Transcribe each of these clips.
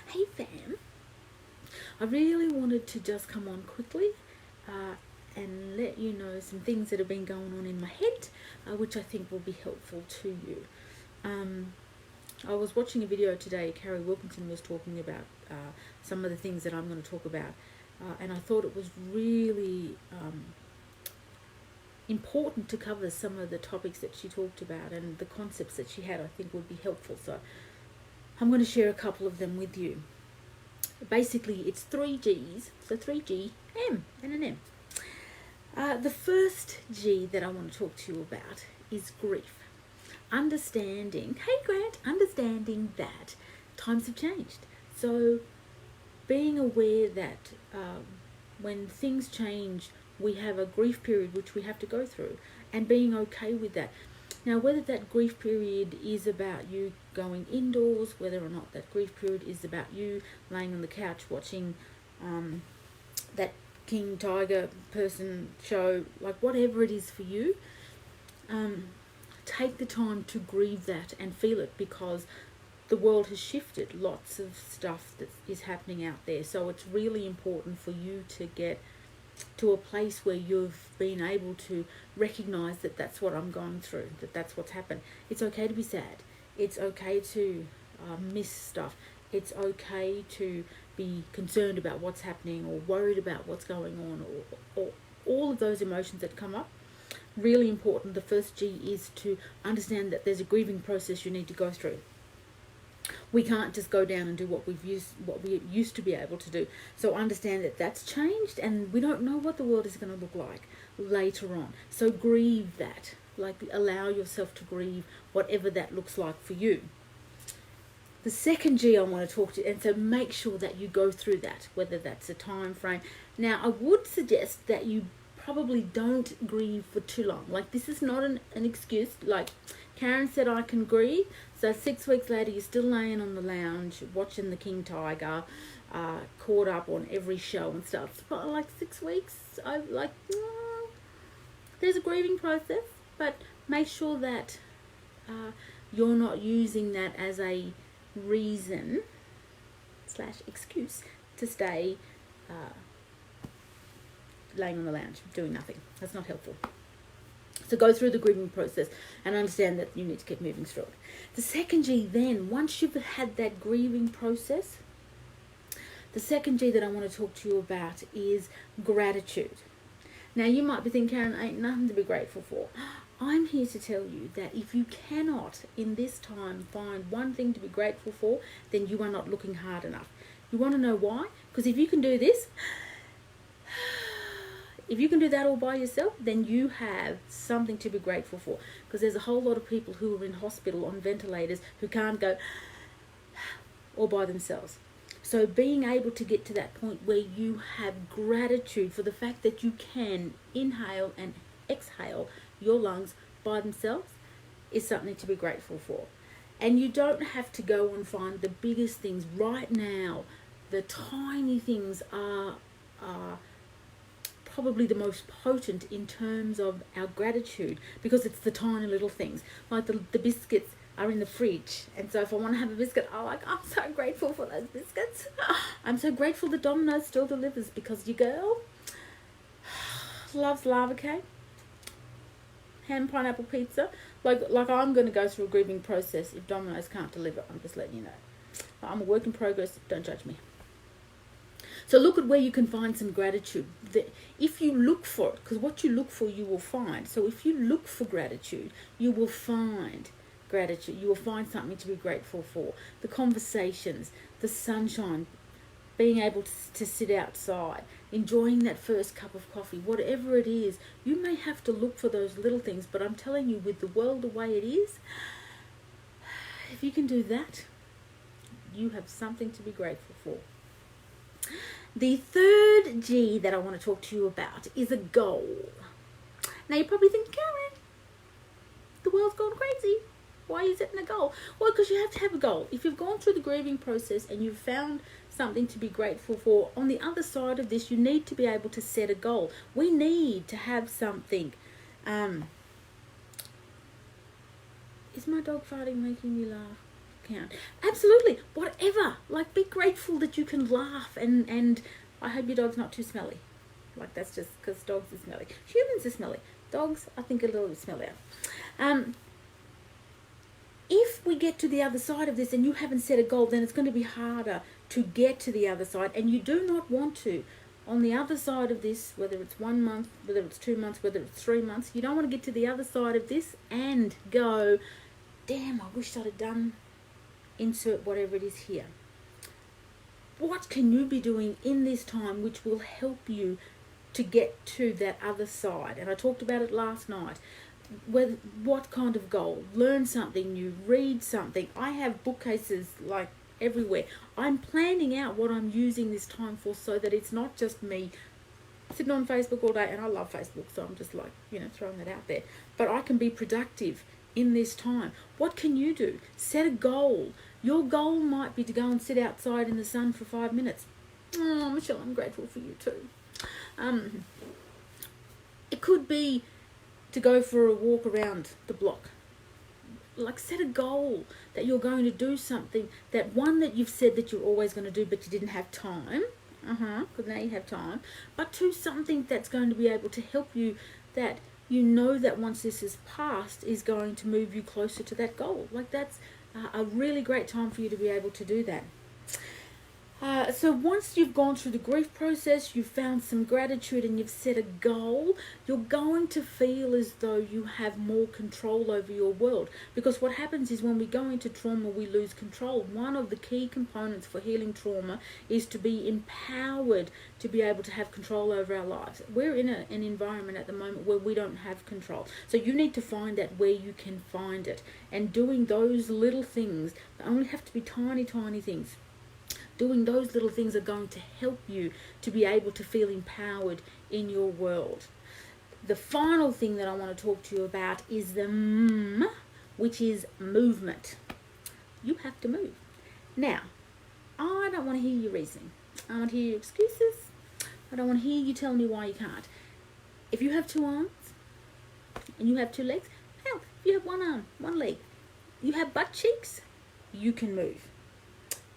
Hey fam, I really wanted to just come on quickly and let you know some things that have been going on in my head, which I think will be helpful to you. I was watching a video today. Carrie Wilkinson was talking about some of the things that I'm going to talk about, and I thought it was really important to cover some of the topics that she talked about, and the concepts that she had I think would be helpful. So I'm going to share a couple of them with you. Basically, it's 3Gs, so 3G, M, and an M. The first G that I want to talk to you about is grief. Understanding that times have changed. So being aware that when things change, we have a grief period which we have to go through, and being okay with that. Now, whether that grief period is about you going indoors, whether or not that grief period is about you laying on the couch watching that King Tiger person show, like whatever it is for you, take the time to grieve that and feel it, because the world has shifted. Lots of stuff that is happening out there. So it's really important for you to get to a place where you've been able to recognize that that's what I'm going through, that that's what's happened. It's okay to be sad. It's okay to miss stuff. It's okay to be concerned about what's happening or worried about what's going on, or all of those emotions that come up. Really important. The first G is to understand that there's a grieving process you need to go through. We can't just go down and do what we used to be able to do. So understand that that's changed, and we don't know what the world is going to look like later on. So grieve that. Like, allow yourself to grieve whatever that looks like for you. The second G I want to talk to, and so make sure that you go through that, whether that's a time frame. Now, I would suggest that you probably don't grieve for too long. Like, this is not an excuse. Like Karen said, I can grieve. So 6 weeks later, you're still laying on the lounge watching the King Tiger, caught up on every show and stuff. But like 6 weeks, there's a grieving process, but make sure that you're not using that as a reason / excuse to stay laying on the lounge doing nothing. That's not helpful. So go through the grieving process and understand that you need to keep moving through it. The second G then, once you've had that grieving process, the second G that I want to talk to you about is gratitude. Now, you might be thinking, Karen, ain't nothing to be grateful for. I'm here to tell you that if you cannot in this time find one thing to be grateful for, then you are not looking hard enough. You want to know why? Because if you can do this, if you can do that all by yourself, then you have something to be grateful for. Because there's a whole lot of people who are in hospital on ventilators who can't go all by themselves. So being able to get to that point where you have gratitude for the fact that you can inhale and exhale your lungs by themselves is something to be grateful for. And you don't have to go and find the biggest things right now. The tiny things are probably the most potent in terms of our gratitude, because it's the tiny little things, like the biscuits are in the fridge, and so if I want to have a biscuit, I'm so grateful for those biscuits. I'm so grateful that Domino's still delivers, because your girl loves lava cake, ham pineapple pizza. Like I'm going to go through a grieving process if Domino's can't deliver. I'm just letting you know. I'm a work in progress. Don't judge me. So look at where you can find some gratitude. If you look for it, because what you look for, you will find. So if you look for gratitude, you will find gratitude. You will find something to be grateful for. The conversations, the sunshine, being able to sit outside, enjoying that first cup of coffee, whatever it is. You may have to look for those little things, but I'm telling you, with the world the way it is, if you can do that, you have something to be grateful for. The third G that I want to talk to you about is a goal. Now, you're probably thinking, Karen, the world's gone crazy. Why are you setting a goal? Well, because you have to have a goal. If you've gone through the grieving process and you've found something to be grateful for, on the other side of this, you need to be able to set a goal. We need to have something. Is my dog farting making me laugh? account. Absolutely, whatever. Like, be grateful that you can laugh, and I hope your dog's not too smelly. Like, that's just because dogs are smelly. Humans are smelly. Dogs, I think, are a little bit smellier. If we get to the other side of this and you haven't set a goal, then it's going to be harder to get to the other side, and you do not want to. On the other side of this, whether it's 1 month, whether it's 2 months, whether it's 3 months, you don't want to get to the other side of this and go, damn, I wish I'd have done, insert whatever it is here. What can you be doing in this time which will help you to get to that other side? And I talked about it last night. What kind of goal? Learn something new, read something. I have bookcases like everywhere. I'm planning out what I'm using this time for, so that it's not just me sitting on Facebook all day. And I love Facebook, so I'm just like, throwing that out there. But I can be productive in this time. What can you do? Set a goal. Your goal might be to go and sit outside in the sun for 5 minutes. Oh, Michelle, I'm grateful for you too. It could be to go for a walk around the block. Like, set a goal that you're going to do something, that you've said that you're always going to do, but you didn't have time. Because now you have time. But to something that's going to be able to help you, that you know that once this is passed is going to move you closer to that goal. Like, that's a really great time for you to be able to do that. So once you've gone through the grief process, you've found some gratitude and you've set a goal, you're going to feel as though you have more control over your world. Because what happens is, when we go into trauma, we lose control. One of the key components for healing trauma is to be empowered to be able to have control over our lives. We're in an environment at the moment where we don't have control. So you need to find that where you can find it. And doing those little things, they only have to be tiny, tiny things. Doing those little things are going to help you to be able to feel empowered in your world. The final thing that I want to talk to you about is the which is movement. You have to move. Now, I don't want to hear your reasoning. I want to hear your excuses. I don't want to hear you tell me why you can't. If you have 2 arms and you have 2 legs, hell, if you have 1 arm, 1 leg, you have butt cheeks, you can move.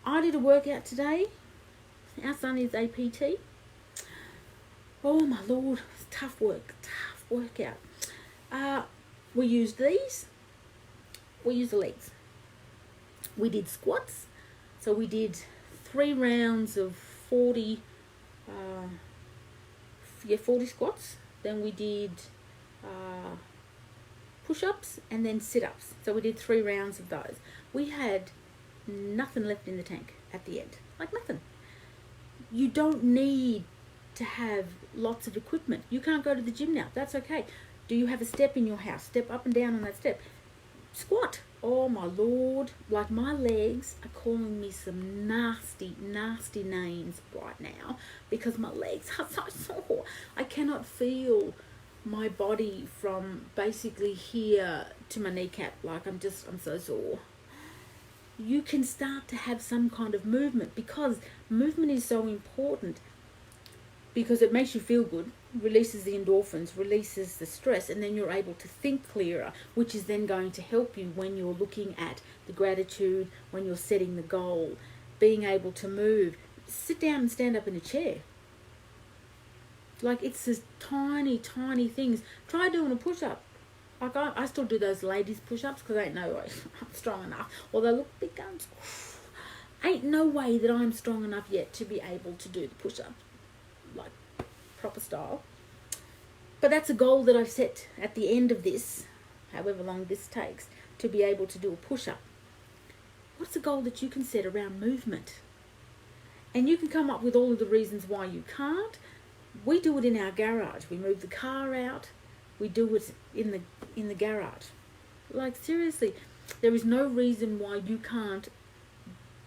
I did a workout today. Our son is APT. Oh my Lord, it's tough workout. We used these. We used the legs. We did squats. So we did 3 rounds of 40 squats. Then we did push-ups and then sit-ups. So we did 3 rounds of those. We had nothing left in the tank at the end. Like, nothing. You don't need to have lots of equipment. You can't go to the gym now. That's okay. Do you have a step in your house? Step up and down on that step. Squat. Oh my Lord. Like, my legs are calling me some nasty, nasty names right now, because my legs are so sore. I cannot feel my body from basically here to my kneecap. Like, I'm so sore. You can start to have some kind of movement, because movement is so important, because it makes you feel good, releases the endorphins, releases the stress, and then you're able to think clearer, which is then going to help you when you're looking at the gratitude, when you're setting the goal, being able to move. Sit down and stand up in a chair. Like, it's just tiny, tiny things. Try doing a push-up. Like, I still do those ladies push-ups, because ain't no way I'm strong enough. Although, look, big guns. Ain't no way that I'm strong enough yet to be able to do the push-up, like, proper style. But that's a goal that I've set at the end of this, however long this takes, to be able to do a push-up. What's a goal that you can set around movement? And you can come up with all of the reasons why you can't. We do it in our garage. We move the car out. We do it in the garage. Like, seriously, there is no reason why you can't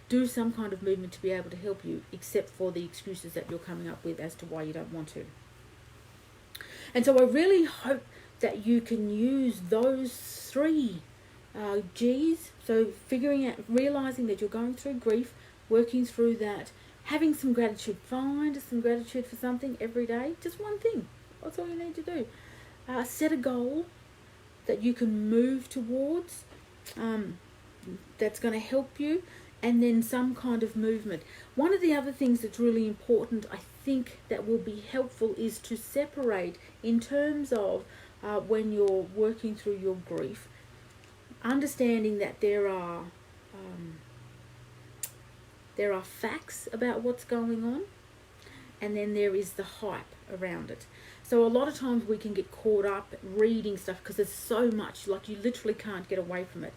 do some kind of movement to be able to help you, except for the excuses that you're coming up with as to why you don't want to. And so I really hope that you can use those 3 G's. So figuring out, realizing that you're going through grief, working through that, having some gratitude. Find some gratitude for something every day. Just one thing. That's all you need to do. Set a goal that you can move towards. that's going to help you, and then some kind of movement. One of the other things that's really important, I think, that will be helpful is to separate in terms of when you're working through your grief, understanding that there are facts about what's going on, and then there is the hype around it. So a lot of times we can get caught up reading stuff because there's so much, like you literally can't get away from it.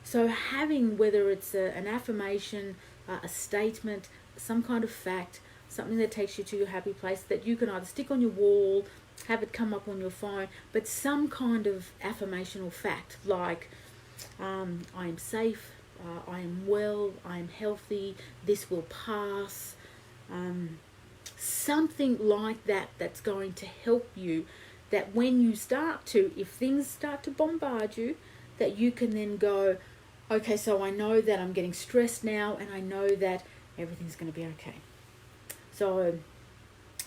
So having, whether it's an affirmation, a statement, some kind of fact, something that takes you to your happy place that you can either stick on your wall, have it come up on your phone, but some kind of affirmation or fact like, I am safe, I am well, I am healthy, this will pass, something like that that's going to help you, that when you start to, if things start to bombard you, that you can then go, okay, so I know that I'm getting stressed now, and I know that everything's going to be okay. So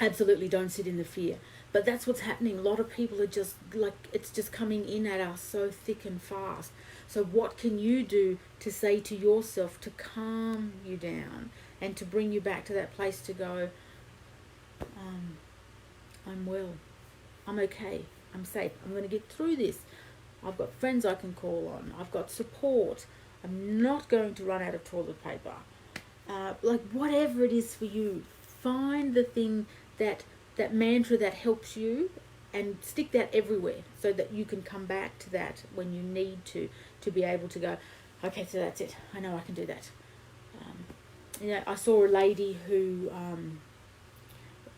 absolutely don't sit in the fear. But that's what's happening. A lot of people are just like, it's just coming in at us so thick and fast. So what can you do to say to yourself to calm you down and to bring you back to that place to go, I'm well, I'm okay, I'm safe, I'm going to get through this. I've got friends I can call on, I've got support, I'm not going to run out of toilet paper. Like whatever it is for you, find the thing, that mantra that helps you, and stick that everywhere so that you can come back to that when you need to be able to go, okay, so that's it, I know I can do that. I saw a lady who,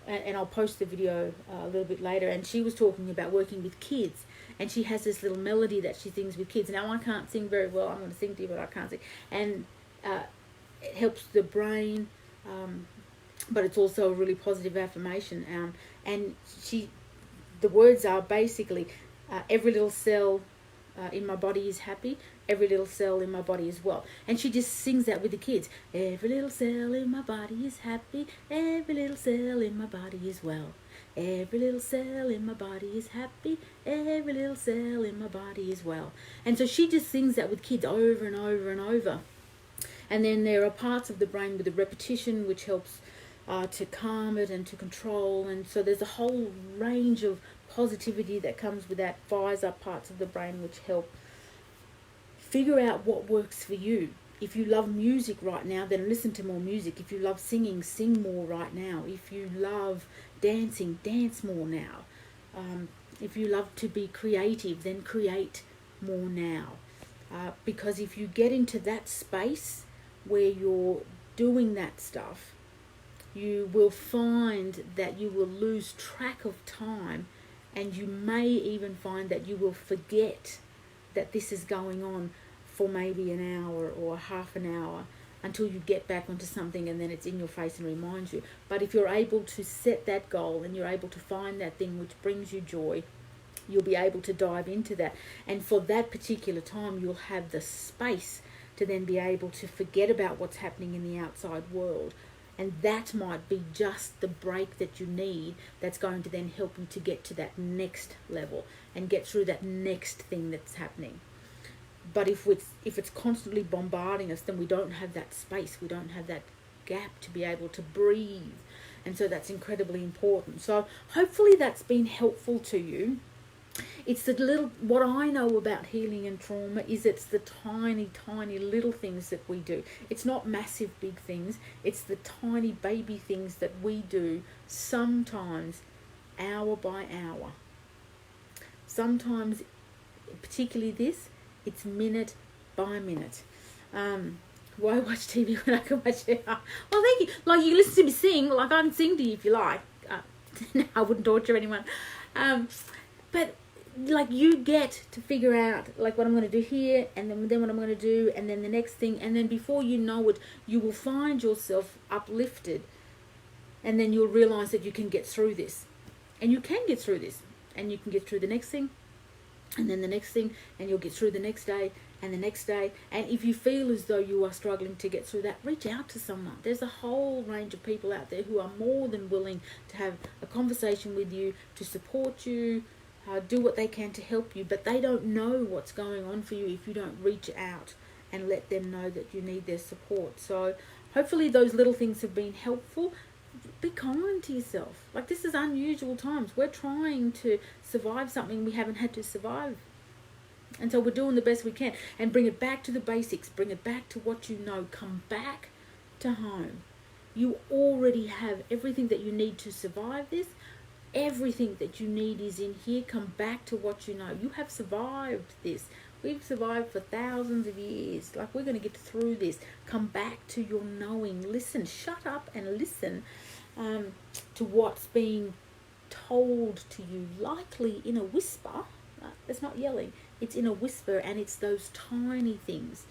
and I'll post the video a little bit later, and she was talking about working with kids, and she has this little melody that she sings with kids. Now I can't sing very well, I'm going to sing to you, but I can't sing, and it helps the brain, but it's also a really positive affirmation, and the words are basically, every little cell in my body is happy, every little cell in my body is well. And she just sings that with the kids. Every little cell in my body is happy, every little cell in my body is well. Every little cell in my body is happy, every little cell in my body is well. And so she just sings that with kids over and over and over. And then there are parts of the brain with the repetition which helps to calm it and to control. And so there's a whole range of positivity that comes with that, fires up parts of the brain which help. Figure out what works for you. If you love music right now, then listen to more music. If you love singing, sing more right now. If you love dancing, dance more now. If you love to be creative, then create more now. Because if you get into that space where you're doing that stuff, you will find that you will lose track of time, and you may even find that you will forget that this is going on for maybe an hour or half an hour until you get back onto something, and then it's in your face and reminds you. But if you're able to set that goal and you're able to find that thing which brings you joy, you'll be able to dive into that. And for that particular time, you'll have the space to then be able to forget about what's happening in the outside world. And that might be just the break that you need, that's going to then help you to get to that next level and get through that next thing that's happening. But if it's constantly bombarding us, then we don't have that space, we don't have that gap to be able to breathe. And so that's incredibly important. So hopefully that's been helpful to you. It's the little, what I know about healing and trauma is it's the tiny, tiny little things that we do. It's not massive big things. It's the tiny baby things that we do, sometimes hour by hour. Sometimes, particularly this, it's minute by minute. Why watch TV when I can watch it? Well, thank you. Like, you listen to me sing, like I can sing to you if you like. I wouldn't torture anyone. But like, you get to figure out like what I'm going to do here, and then what I'm going to do, and then the next thing, and then before you know it, you will find yourself uplifted, and then you'll realize that you can get through this, and you can get through this, and you can get through the next thing, and then the next thing, and you'll get through the next day and the next day. And if you feel as though you are struggling to get through that, reach out to someone. There's a whole range of people out there who are more than willing to have a conversation with you, to support you, do what they can to help you, but they don't know what's going on for you if you don't reach out and let them know that you need their support. So hopefully those little things have been helpful. Be kind to yourself. Like, this is unusual times. We're trying to survive something we haven't had to survive. And so we're doing the best we can. And bring it back to the basics. Bring it back to what you know. Come back to home. You already have everything that you need to survive this. Everything that you need is in here. Come back to what you know. You have survived this. We've survived for thousands of years. Like, we're going to get through this. Come back to your knowing. Listen. Shut up and listen to what's being told to you. Likely in a whisper. It's not yelling. It's in a whisper, and it's those tiny things.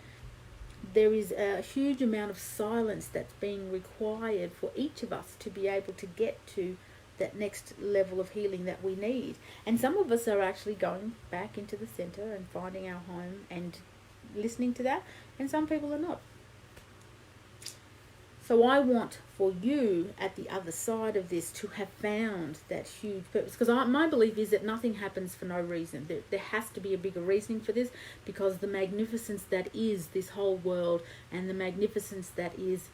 There is a huge amount of silence that's being required for each of us to be able to get to that next level of healing that we need. And some of us are actually going back into the center and finding our home and listening to that, and some people are not. So I want for you at the other side of this to have found that huge purpose. Because my belief is that nothing happens for no reason. There has to be a bigger reasoning for this, because the magnificence that is this whole world, and the magnificence that is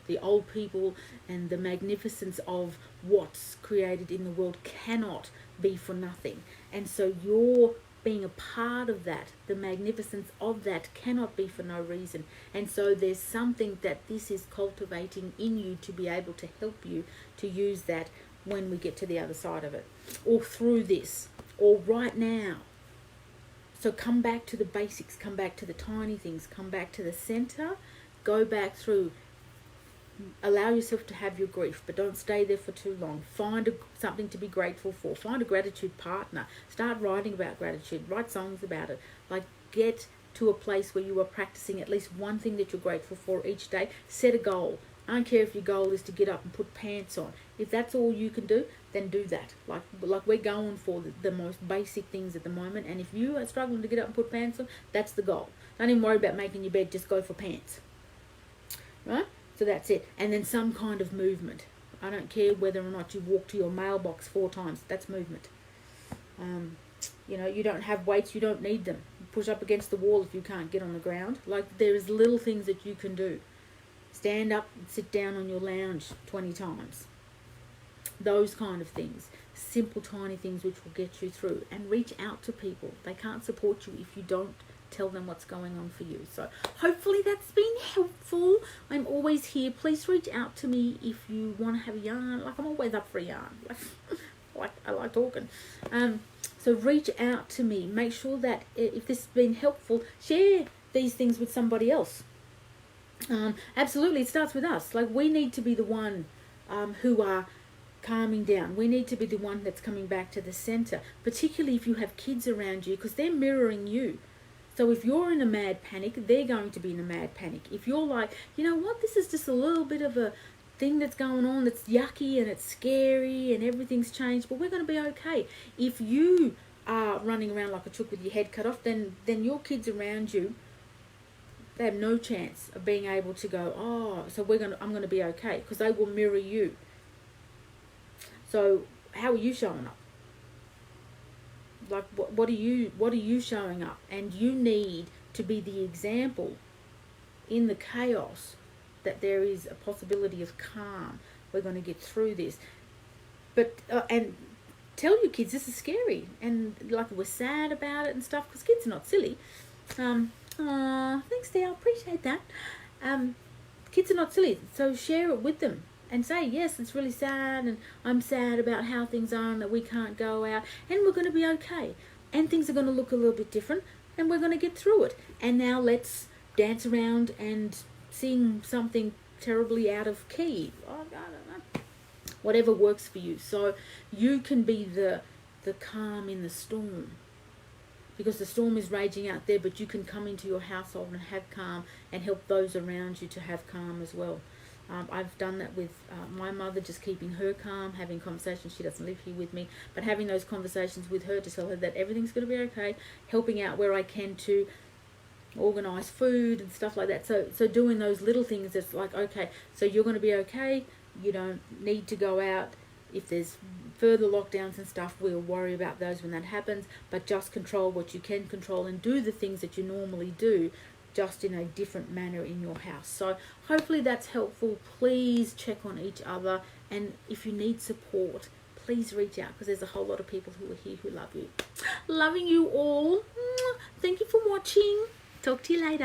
the old people, and the magnificence of what's created in the world cannot be for nothing. And so you're being a part of that. The magnificence of that cannot be for no reason. And so there's something that this is cultivating in you to be able to help you to use that when we get to the other side of it, or through this, or right now. So come back to the basics, come back to the tiny things, come back to the center, go back through. Allow yourself to have your grief, but don't stay there for too long. Find something to be grateful for. Find a gratitude partner. Start writing about gratitude. Write songs about it. Like, get to a place where you are practicing at least one thing that you're grateful for each day. Set a goal. I don't care if your goal is to get up and put pants on. If that's all you can do, then do that. Like we're going for the most basic things at the moment. And if you are struggling to get up and put pants on, that's the goal. Don't even worry about making your bed. Just go for pants. Right? So that's it. And then some kind of movement. I don't care whether or not you walk to your mailbox 4 times. That's movement. You don't have weights. You don't need them. Push up against the wall if you can't get on the ground. Like, there's little things that you can do. Stand up and sit down on your lounge 20 times. Those kind of things. Simple, tiny things which will get you through. And reach out to people. They can't support you if you don't tell them what's going on for you. So hopefully that's been helpful. I'm always here. Please reach out to me if you want to have a yarn. Like, I'm always up for a yarn. Like I like talking. So reach out to me. Make sure that if this has been helpful, share these things with somebody else. Absolutely, it starts with us. Like, we need to be the one who are calming down. We need to be the one that's coming back to the center, particularly if you have kids around you, because they're mirroring you. So if you're in a mad panic, they're going to be in a mad panic. If you're like, you know what, this is just a little bit of a thing that's going on that's yucky and it's scary and everything's changed, but we're going to be okay. If you are running around like a chook with your head cut off, then your kids around you, they have no chance of being able to go, oh, so I'm going to be okay, because they will mirror you. So how are you showing up? Like, what are you showing up? And you need to be the example in the chaos that there is a possibility of calm. We're going to get through this. But and tell your kids this is scary, and like, we're sad about it and stuff, because kids are not silly. Thanks, Dale. Appreciate that. Kids are not silly, so share it with them. And say, yes, it's really sad, and I'm sad about how things are and that we can't go out, and we're going to be okay. And things are going to look a little bit different, and we're going to get through it. And now let's dance around and sing something terribly out of key. Oh, I don't know. Whatever works for you. So you can be the calm in the storm. Because the storm is raging out there, but you can come into your household and have calm and help those around you to have calm as well. I've done that with my mother, just keeping her calm, having conversations. She doesn't live here with me, but having those conversations with her to tell her that everything's going to be okay, helping out where I can to organise food and stuff like that. So doing those little things, it's like, okay, so you're going to be okay. You don't need to go out. If there's further lockdowns and stuff, we'll worry about those when that happens, but just control what you can control and do the things that you normally do just in a different manner in your house. So hopefully that's helpful. Please check on each other, and if you need support, please reach out, because there's a whole lot of people who are here who love you. Loving you all. Thank you for watching. Talk to you later.